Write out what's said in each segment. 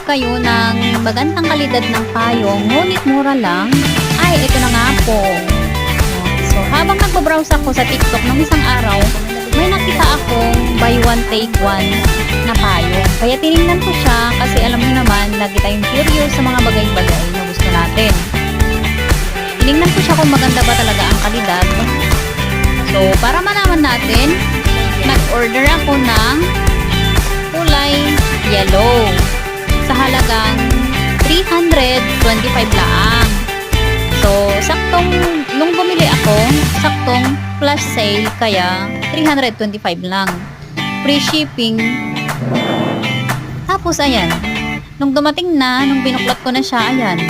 kayo ng magandang kalidad ng payong, ngunit mura lang, ay ito na nga po. So, habang nagbabrowse ako sa TikTok ng isang araw, may nakita akong buy one take one na payong. Kaya tinignan ko siya kasi alam mo naman, lagi tayong curious sa mga bagay-bagay na gusto natin. Tinignan ko siya kung maganda ba talaga ang kalidad. So, para malaman natin, nag-order ako ng kulay yellow sa halagang 325 lang. So, saktong, nung bumili ako, saktong flash sale, kaya 325 lang. Free shipping. Tapos, ayan. Nung dumating na, nung binuklat ko na siya, ayan.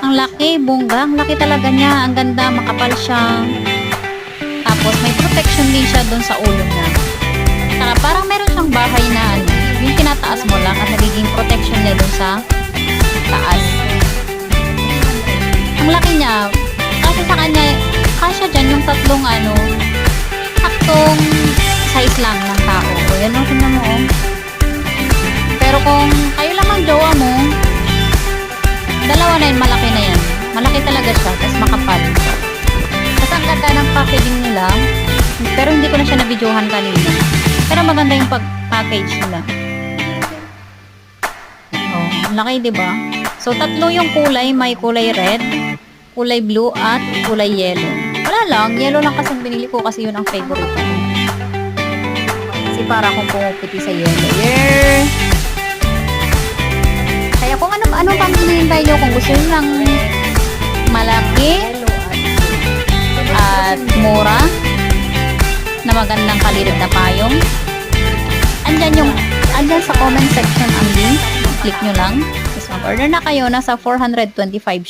Ang laki, bongga. Ang laki talaga niya. Ang ganda, makapal siya. Tapos, may protection din siya doon sa ulo niya. Saka, parang meron siyang bahay na, ano, yung tinataas mo lang at nagiging protection niya doon sa taas. Ang laki niya. Kasi sa kanya, kasya dyan yung tatlong, ano, saktong size lang ng tao. O, yan o, tingnan mo, oh. Pero kung kayo lang ang jowa mo, dalawa na yun, malaki na yan. Malaki talaga siya, tapos makapal. Tapos ang ganda ng packaging nila, pero hindi ko na siya na-videohan kanina. Pero maganda yung package nila. Oh, ang laki, diba? So, tatlo yung kulay. May kulay red, kulay blue, at kulay yellow. Wala lang, yellow lang kasi binili ko kasi yun ang favorite ko. Kasi para akong pumuputi sa yellow. Yeah! Kaya kung ano pang hinihintay nyo, kung gusto nyo lang malaki at mura na magandang kalidad na payong, andyan sa comment section ang link. Click nyo lang. Tapos mag-order na kayo, nasa 425